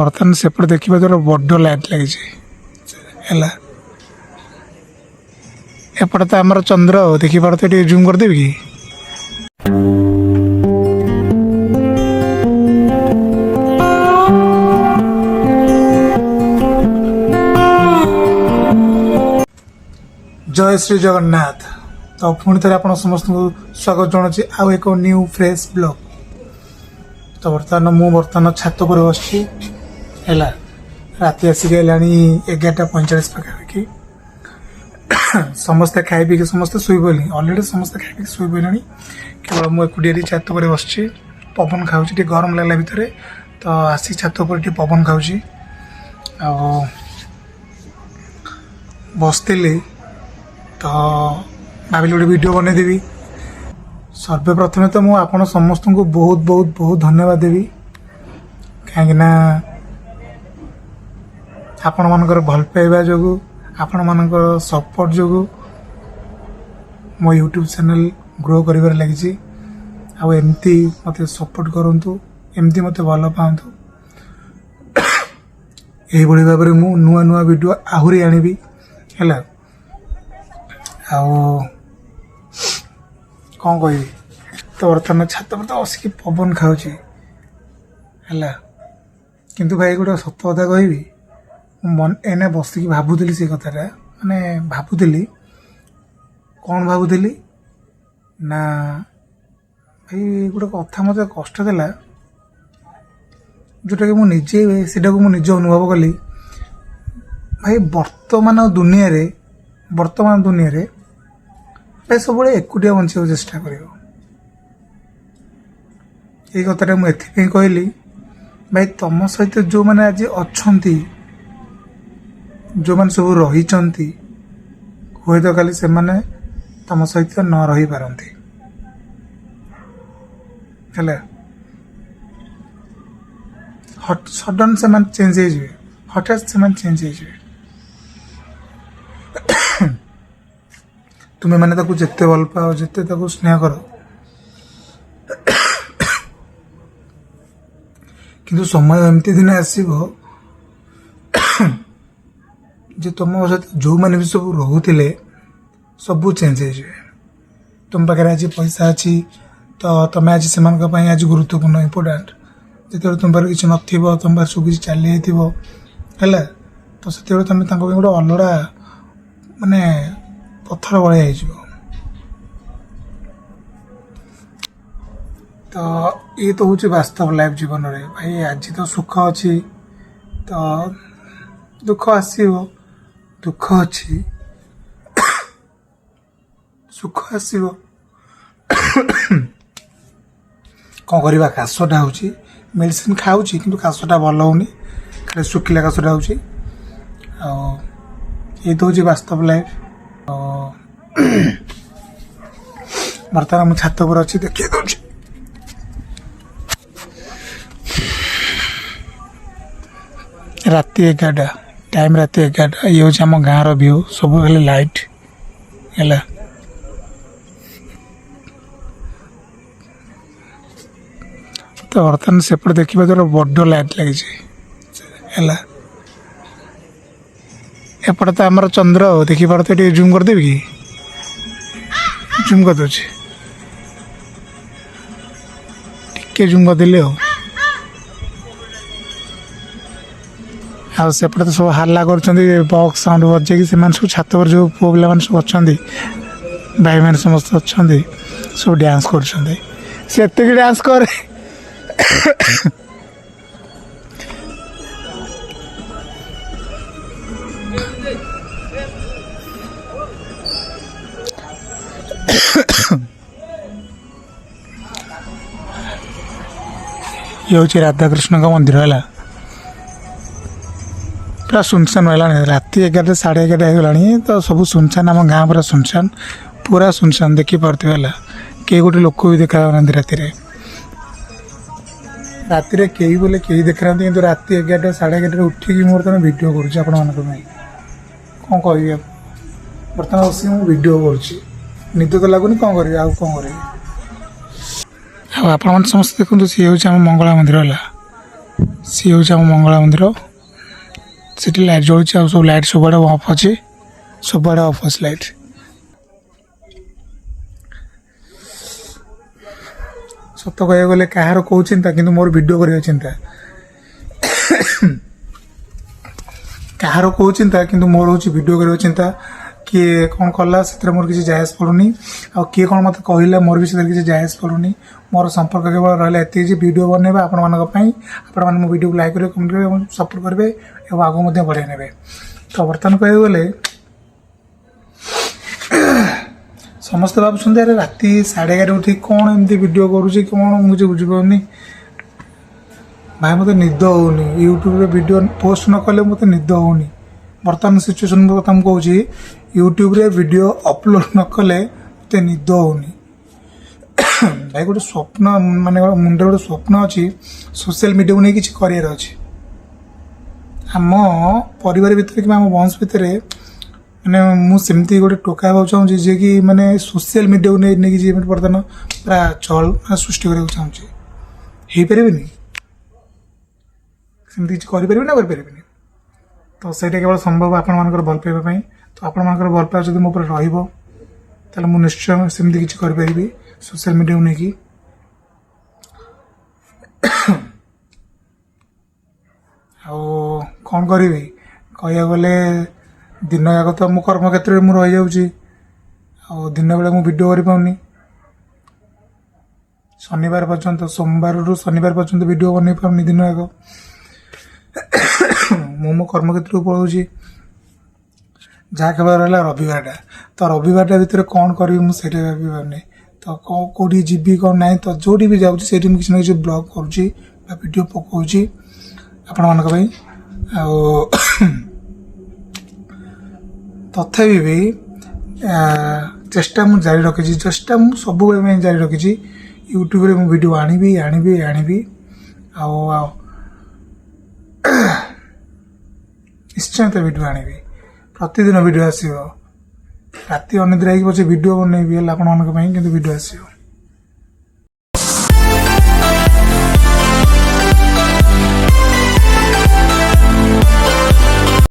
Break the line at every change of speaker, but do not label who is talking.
बर्तमान सेपटे देखा द्वारा बड़ लाइट लगी एपटे तो आमर चंद्र देखिए जूम करदेवि कि जय श्री जगन्नाथ। तो पुणी थे आप समस्त स्वागत जनाऊँगी आउ एक न्यू फ्रेश ब्लॉग। तो बर्तमान छात पर बस राति आसिक 11:45 पाखापाखि समस्ते खाई पी समस्ते शुई पड़े अलरेडी समस्ते खाई पी शुई पड़े केवल मुझे छात पर बस पवन खाऊँ गरम लगला भितर तो आसिक छात पर पवन खाऊँ बसती तो भाविल गोटे वीडियो बनईदेवी। सर्वप्रथमे तो मुझे आपण समस्त को बहुत बहुत बहुत धन्यवाद देवी कहीं आपण मानकर भल पाइबा जो आपण मानकर सपोर्ट जो मो यूट्यूब चैनल ग्रो कर लगी आमती मत सपोर्ट करूँ एमती मत भल पातु यही भाव में मु नुआ नुआ वीडियो आहरी आनिबी है कौन कह तो बर्तमान छात पर तो बसिक पवन खाऊँ है किंतु भाई गोटे सत कथा कहबी मन एने बसिक भावुली से कथाटा माने भावुली कौन भावुली ना भाई गोटे कथा मत कष्ट देला जोटा कि मुझे सेटा को मुझे अनुभव कली भाई वर्तमान दुनिया रे भाई सब एकुटिया बंचा चेष्टा कर कथा मुझे कहली भाई तुम सहित जो मैंने आज अच्छा जो मैंने सब रही हुए तो खाली से मैंने तुम सहित न रही पारती सडन से चेंज हो हठात से चेंज हो तुम्हें मैंने ताको जिते भल पाओ जिते ताको स्नेह कर किंतु समय एमती दिन आसो जे तुम सहित जो मैंने भी सब रोते सब चेंज हो तुम पाखे आज पैसा अच्छी तो तुम्हें आज से आज गुरुत्वपूर्ण इम्पोर्टाट जो तुम पाखे किसी न तुम पाखे सब किसी चली है तो से तुम गोटे अलड़ा माने पत्थर भाया तो ये तो हूँ वास्तव लाइफ जीवन रे भाई आज तो सुख अच्छी तो दुख आसो दुख अच्छी सुख आसो कौन करवा काशटा हो मेडिसिन खाऊँ कि काशटा भल होनी खाली शुखिला काशटा हो ये तो हूँ वास्तव लाइफ बर्तमान मुझे छात पर अच्छी देखिए दूसरी राति 11 टाइम राति 11 ये हूँ आम गाँव व्यू सब खाली लाइट है तो बर्तमान सेपटे देखा द्वारा बड़ लाइट लगी है एपटे तो आमर चंद्र देखी पारे जूम करदेवि कि जूम कर दूसरी टे जूम करदेली सेपटे तो सब हाल्ला कर बक्स साउंड बजे सब छात पर जो पुओ पिला सब अच्छा भाई मैंने समस्त अच्छा सब डांस कर डांस कर ये हूँ राधाकृष्ण का मंदिर है पूरा सुनसान है राति 11 साढ़े 11 होगा तो सब सुनसान आम गाँव पूरा सुनसान देखी पार्थे है कई गोटे लोक भी देखा राति कई बोले कई देखा कि राति 11 साढ़े 11 उठिकी मोर तुम भिड कर कौन कह बर्तमान बस भिड कर निद तो लगुनि कौन कर कौन कर आप समस्त देखो सी हूँ आम मंगला मंदिर है सी हूँ आम मंगला मंदिर सीटी लाइट जलुच सब लाइट सब आड़े अफ अच्छे सब आड़े अफ अच्छे लाइट सत कह गले कहार कौ चिंता किंतु मोर वीडियो कर चिंता कहार कौ चिंता किंतु मोर हूँ वीडियो कर चिंता किए कौन कला से मोर किसी जायज पड़ूनी आ किए कौन मत कहला मोर भी किसी जायज पड़ूनी मोर संपर्क केवल रहा एत वीडियो बनवा आपण मो वीडियो को लाइक करेंगे कमेंट करेंगे सपोर्ट करेंगे और आगे बढ़ाई ने तो बर्तमान कह गले समस्त भावुं अरे राति 11:30 उठी कौन एमती वीडियो करुँची कौन मुझे बुझीपारनी भाई मत निद होनी यूट्यूब वीडियो पोस्ट न कले मत निद होनी बर्तमान सिचुएसन कथा मुझे यूट्यूब रे वीडियो अपलोड न कले मत निद होनी भाई गोटे स्वप्न माने मुंडे गोटे स्वप्न अच्छी सोशल मीडिया को नहीं किसी करार अच्छे आम परिवार भितर कि आम वंश भितर मैंने मुझे गोटे टोका चाहूँगी जी कि मैंने सोशल मीडिया को नहीं जी बर्तमान पूरा चल सृष्टि करने चाहूँगी हो पारे सेमती किसी करें ना करें तो सहीटा केवल संभव आपण मान भल पाइबा तो आपण मान भल पाइबा जो मो ताल मुझे निश्चय सेमती किसी करें सोशल मीडिया को लेकिन कौन करी कह गले दिन जाक तो मो कर्म क्षेत्र में रही जाऊँगी दिन बेले मुझे वीडियो कर पाऊनी शनिवार पर्यंत सोमवार रु शनिवार पर्यंत वीडियो बन पाऊनी दिन जाक मो कर्म क्षेत्र को पलाऊँगी जहाँ केवल रहा रविवारटा तो रविवारटा भितर कौन करी मुझे भाभी पारे तो कौटी जीवी कौन ना तो जो भी जाऊँगी से किसी ना किसी ब्लॉग करुँची वीडियो पकाऊँगी आपण मान तथापि भी चेष्टा मुझे जारी रखी चेष्टा मुझे सब जारी रखी यूट्यूब रे वीडियो आनिबी निश्चय तो वीडियो आनिबी प्रतिदिन वीडियो आसो राति अनिद्रा पचे वीडियो बनैबी आपण मान वीडियो आसो।